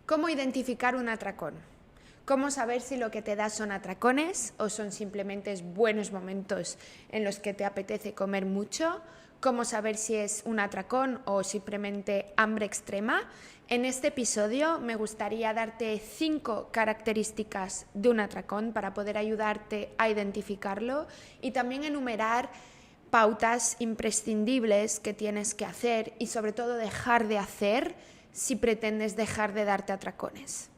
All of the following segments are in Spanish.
¿Cómo identificar un atracón? ¿Cómo saber si lo que te da son atracones o son simplemente buenos momentos en los que te apetece comer mucho? ¿Cómo saber si es un atracón o simplemente hambre extrema? En este episodio me gustaría darte 5 características de un atracón para poder ayudarte a identificarlo y también enumerar pautas imprescindibles que tienes que hacer y sobre todo dejar de hacer si pretendes dejar de darte atracones.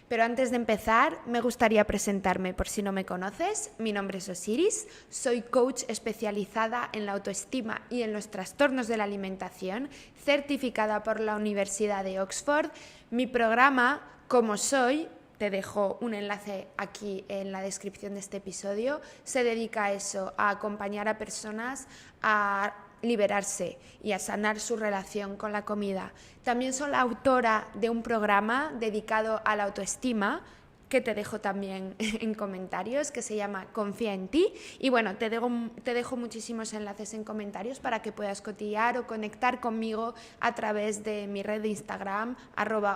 Pero antes de empezar, me gustaría presentarme por si no me conoces. Mi nombre es Osiris, soy coach especializada en la autoestima y en los trastornos de la alimentación, certificada por la Universidad de Oxford. Mi programa, Como Soy, te dejo un enlace aquí en la descripción de este episodio, se dedica a eso, a acompañar a personas a liberarse y a sanar su relación con la comida. También soy la autora de un programa dedicado a la autoestima, que te dejo también en comentarios, que se llama Confía en ti. Y bueno, te dejo muchísimos enlaces en comentarios para que puedas cotillear o conectar conmigo a través de mi red de Instagram,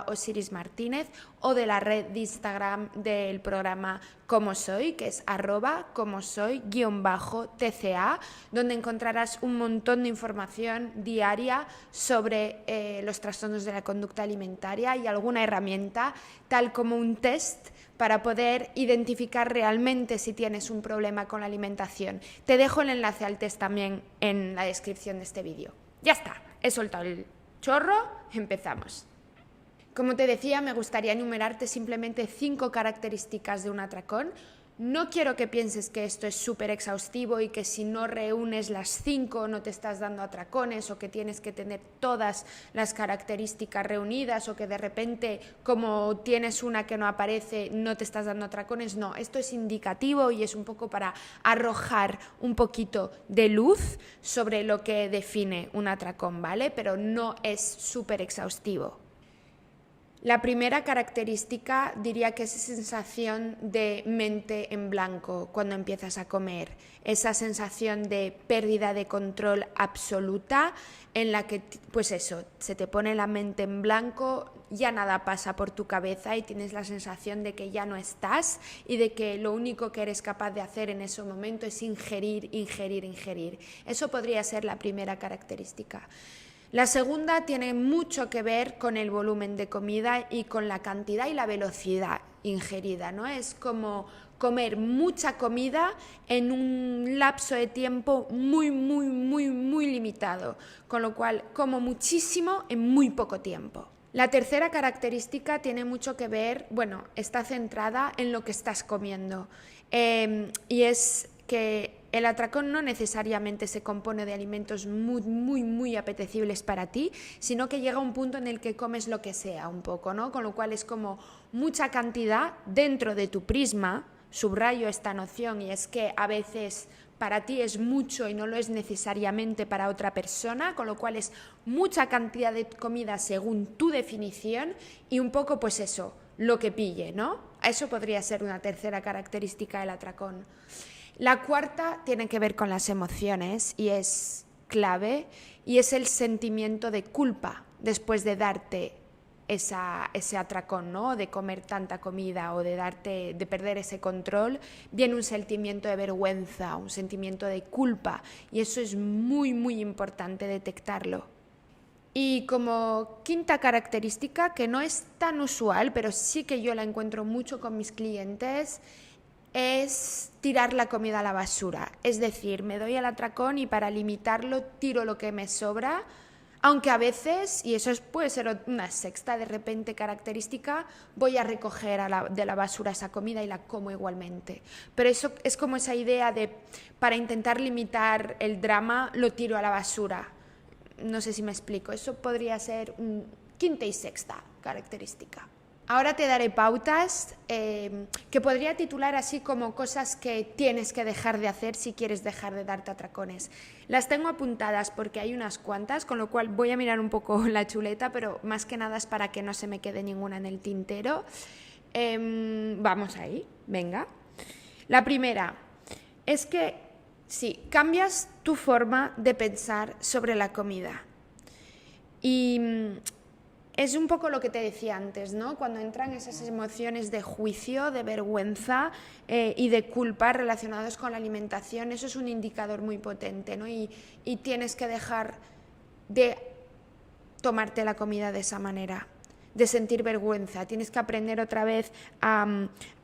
@osirismartinez, o de la red de Instagram del programa Como Soy, que es @comosoy_tca, donde encontrarás un montón de información diaria sobre los trastornos de la conducta alimentaria y alguna herramienta, tal como un test para poder identificar realmente si tienes un problema con la alimentación. Te dejo el enlace al test también en la descripción de este vídeo. Ya está, he soltado el chorro, empezamos. Como te decía, me gustaría enumerarte simplemente 5 características de un atracón. No quiero que pienses que esto es súper exhaustivo y que si no reúnes las 5 no te estás dando atracones, o que tienes que tener todas las características reunidas, o que de repente, como tienes una que no aparece, no te estás dando atracones. No, esto es indicativo y es un poco para arrojar un poquito de luz sobre lo que define un atracón, ¿vale? Pero no es súper exhaustivo. La primera característica diría que es esa sensación de mente en blanco cuando empiezas a comer, esa sensación de pérdida de control absoluta en la que, pues eso, se te pone la mente en blanco, ya nada pasa por tu cabeza y tienes la sensación de que ya no estás y de que lo único que eres capaz de hacer en ese momento es ingerir. Eso podría ser la primera característica. La segunda tiene mucho que ver con el volumen de comida y con la cantidad y la velocidad ingerida, ¿no? Es como comer mucha comida en un lapso de tiempo muy limitado, con lo cual como muchísimo en muy poco tiempo. La tercera característica tiene mucho que ver, está centrada en lo que estás comiendo, y es que el atracón no necesariamente se compone de alimentos muy apetecibles para ti, sino que llega un punto en el que comes lo que sea un poco, ¿no? Con lo cual es como mucha cantidad dentro de tu prisma. Subrayo esta noción, y es que a veces para ti es mucho y no lo es necesariamente para otra persona, con lo cual es mucha cantidad de comida según tu definición y un poco pues eso, lo que pille, ¿no? Eso podría ser una tercera característica del atracón. La cuarta tiene que ver con las emociones y es clave, y es el sentimiento de culpa después de darte ese atracón, ¿no? De comer tanta comida o de perder ese control. Viene un sentimiento de vergüenza, un sentimiento de culpa, y eso es muy importante detectarlo. Y como quinta característica, que no es tan usual, pero sí que yo la encuentro mucho con mis clientes, es tirar la comida a la basura. Es decir, me doy al atracón y para limitarlo tiro lo que me sobra, aunque a veces, y eso puede ser una sexta de repente característica, voy a recoger de la basura esa comida y la como igualmente. Pero eso es como esa idea de, para intentar limitar el drama, lo tiro a la basura. No sé si me explico. Eso podría ser quinta y sexta característica. Ahora te daré pautas que podría titular así como cosas que tienes que dejar de hacer si quieres dejar de darte atracones. Las tengo apuntadas porque hay unas cuantas, con lo cual voy a mirar un poco la chuleta, pero más que nada es para que no se me quede ninguna en el tintero. Vamos ahí, venga. La primera es que sí, cambias tu forma de pensar sobre la comida. Y Es un poco lo que te decía antes, ¿no? Cuando entran esas emociones de juicio, de vergüenza y de culpa relacionados con la alimentación, eso es un indicador muy potente, ¿no? Y tienes que dejar de tomarte la comida de esa manera, de sentir vergüenza. Tienes que aprender otra vez a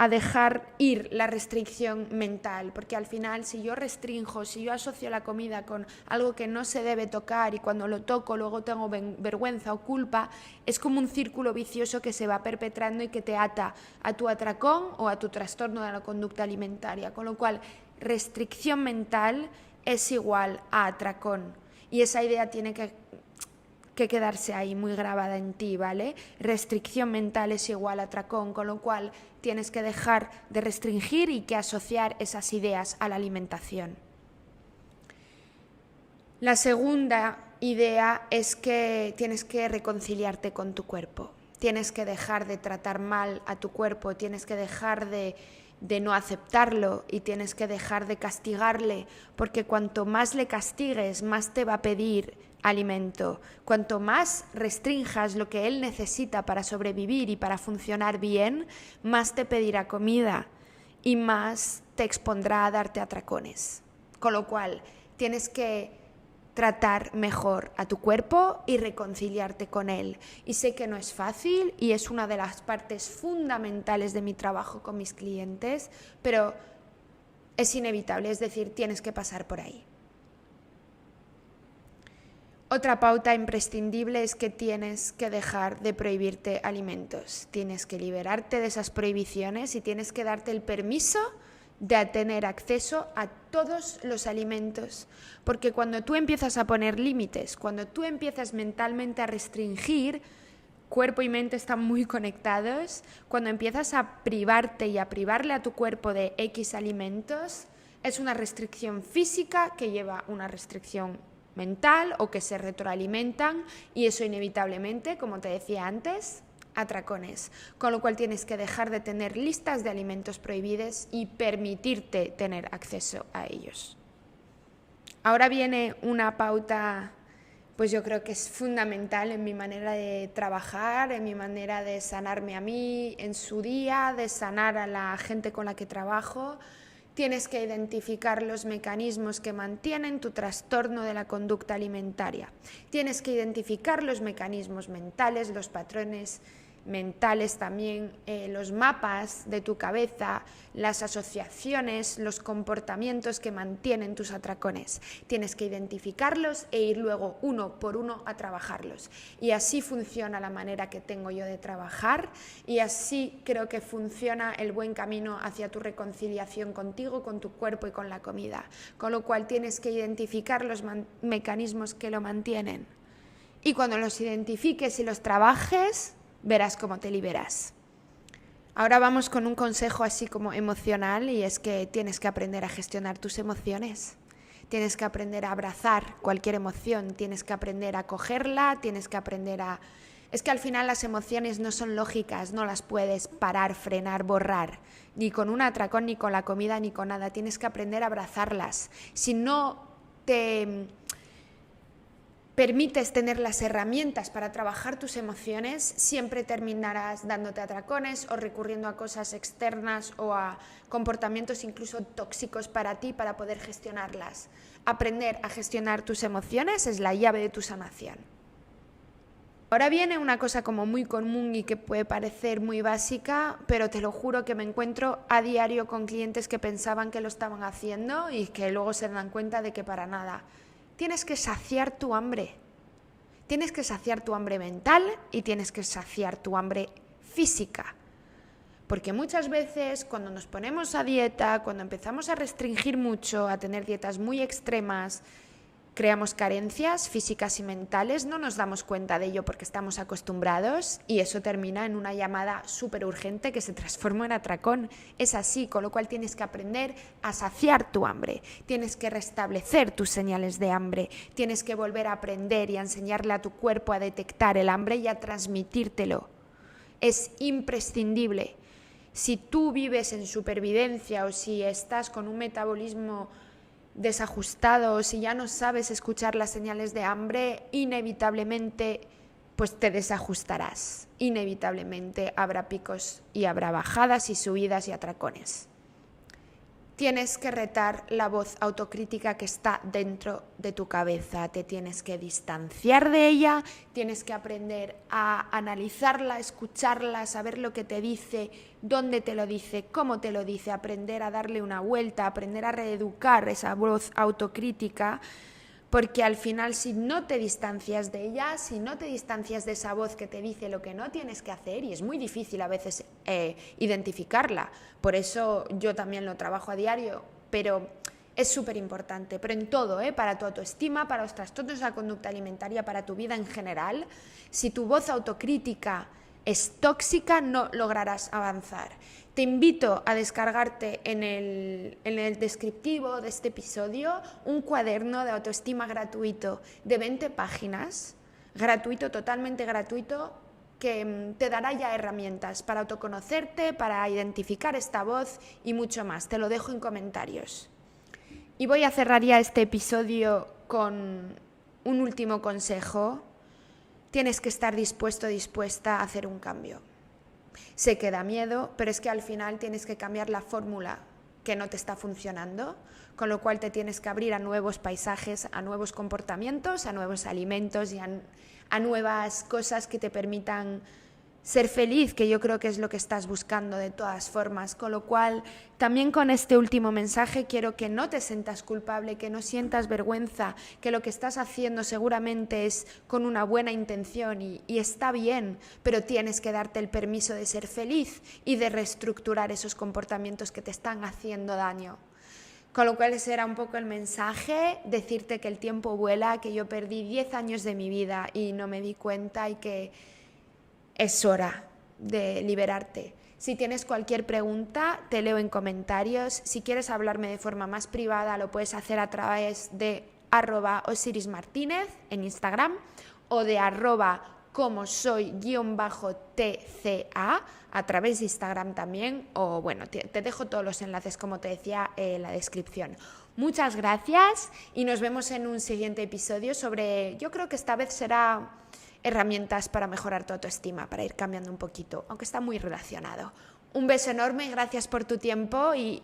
dejar ir la restricción mental, porque al final si yo restringo, si yo asocio la comida con algo que no se debe tocar y cuando lo toco luego tengo vergüenza o culpa, es como un círculo vicioso que se va perpetrando y que te ata a tu atracón o a tu trastorno de la conducta alimentaria, con lo cual restricción mental es igual a atracón y esa idea tiene que quedarse ahí muy grabada en ti, ¿vale? Restricción mental es igual a atracón, con lo cual tienes que dejar de restringir y que asociar esas ideas a la alimentación. La segunda idea es que tienes que reconciliarte con tu cuerpo. Tienes que dejar de tratar mal a tu cuerpo, tienes que dejar de no aceptarlo y tienes que dejar de castigarle, porque cuanto más le castigues, más te va a pedir alimento. Cuanto más restrinjas lo que él necesita para sobrevivir y para funcionar bien, más te pedirá comida y más te expondrá a darte atracones. Con lo cual, tienes que tratar mejor a tu cuerpo y reconciliarte con él. Y sé que no es fácil y es una de las partes fundamentales de mi trabajo con mis clientes, pero es inevitable, es decir, tienes que pasar por ahí. Otra pauta imprescindible es que tienes que dejar de prohibirte alimentos. Tienes que liberarte de esas prohibiciones y tienes que darte el permiso de tener acceso a todos los alimentos. Porque cuando tú empiezas a poner límites, cuando tú empiezas mentalmente a restringir, cuerpo y mente están muy conectados, cuando empiezas a privarte y a privarle a tu cuerpo de X alimentos, es una restricción física que lleva una restricción mental o que se retroalimentan y eso inevitablemente, como te decía antes, atracones, con lo cual tienes que dejar de tener listas de alimentos prohibidos y permitirte tener acceso a ellos. Ahora viene una pauta, pues yo creo que es fundamental en mi manera de trabajar, en mi manera de sanarme a mí, en su día, de sanar a la gente con la que trabajo. Tienes que identificar los mecanismos que mantienen tu trastorno de la conducta alimentaria. Tienes que identificar los mecanismos mentales, los patrones mentales también, los mapas de tu cabeza, las asociaciones, los comportamientos que mantienen tus atracones. Tienes que identificarlos e ir luego uno por uno a trabajarlos. Y así funciona la manera que tengo yo de trabajar y así creo que funciona el buen camino hacia tu reconciliación contigo, con tu cuerpo y con la comida. Con lo cual tienes que identificar los mecanismos que lo mantienen. Y cuando los identifiques y los trabajes, verás cómo te liberas. Ahora vamos con un consejo así como emocional y es que tienes que aprender a gestionar tus emociones. Tienes que aprender a abrazar cualquier emoción, tienes que aprender a cogerla, tienes que aprender a... Es que al final las emociones no son lógicas, no las puedes parar, frenar, borrar, ni con un atracón, ni con la comida, ni con nada. Tienes que aprender a abrazarlas. Si no te permites tener las herramientas para trabajar tus emociones, siempre terminarás dándote atracones o recurriendo a cosas externas o a comportamientos incluso tóxicos para ti para poder gestionarlas. Aprender a gestionar tus emociones es la llave de tu sanación. Ahora viene una cosa como muy común y que puede parecer muy básica, pero te lo juro que me encuentro a diario con clientes que pensaban que lo estaban haciendo y que luego se dan cuenta de que para nada. Tienes que saciar tu hambre. Tienes que saciar tu hambre mental y tienes que saciar tu hambre física. Porque muchas veces cuando nos ponemos a dieta, cuando empezamos a restringir mucho, a tener dietas muy extremas, creamos carencias físicas y mentales, no nos damos cuenta de ello porque estamos acostumbrados y eso termina en una llamada súper urgente que se transforma en atracón. Es así, con lo cual tienes que aprender a saciar tu hambre, tienes que restablecer tus señales de hambre, tienes que volver a aprender y a enseñarle a tu cuerpo a detectar el hambre y a transmitírtelo. Es imprescindible. Si tú vives en supervivencia o si estás con un metabolismo desajustado o si ya no sabes escuchar las señales de hambre, inevitablemente pues te desajustarás. Inevitablemente habrá picos y habrá bajadas y subidas y atracones. Tienes que retar la voz autocrítica que está dentro de tu cabeza, te tienes que distanciar de ella, tienes que aprender a analizarla, escucharla, saber lo que te dice, dónde te lo dice, cómo te lo dice, aprender a darle una vuelta, aprender a reeducar esa voz autocrítica, porque al final si no te distancias de ella, si no te distancias de esa voz que te dice lo que no tienes que hacer, y es muy difícil a veces identificarla, por eso yo también lo trabajo a diario, pero es súper importante, pero en todo, para tu autoestima, para los trastornos de la conducta alimentaria, para tu vida en general, si tu voz autocrítica es tóxica, no lograrás avanzar. Te invito a descargarte en el descriptivo de este episodio un cuaderno de autoestima gratuito de 20 páginas, gratuito, totalmente gratuito, que te dará ya herramientas para autoconocerte, para identificar esta voz y mucho más. Te lo dejo en comentarios. Y voy a cerrar ya este episodio con un último consejo. Tienes que estar dispuesto, dispuesta a hacer un cambio. Sé que da miedo, pero es que al final tienes que cambiar la fórmula que no te está funcionando, con lo cual te tienes que abrir a nuevos paisajes, a nuevos comportamientos, a nuevos alimentos y a nuevas cosas que te permitan ser feliz, que yo creo que es lo que estás buscando de todas formas, con lo cual también con este último mensaje quiero que no te sientas culpable, que no sientas vergüenza, que lo que estás haciendo seguramente es con una buena intención y está bien, pero tienes que darte el permiso de ser feliz y de reestructurar esos comportamientos que te están haciendo daño. Con lo cual ese era un poco el mensaje, decirte que el tiempo vuela, que yo perdí 10 años de mi vida y no me di cuenta y que es hora de liberarte. Si tienes cualquier pregunta, te leo en comentarios. Si quieres hablarme de forma más privada, lo puedes hacer a través de @osirismartinez en Instagram o de @comosoy_tca a través de Instagram también. O bueno, te dejo todos los enlaces, como te decía, en la descripción. Muchas gracias y nos vemos en un siguiente episodio sobre, yo creo que esta vez será herramientas para mejorar tu autoestima, para ir cambiando un poquito, aunque está muy relacionado. Un beso enorme, gracias por tu tiempo y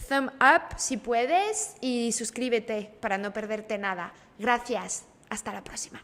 thumb up si puedes y suscríbete para no perderte nada. Gracias, hasta la próxima.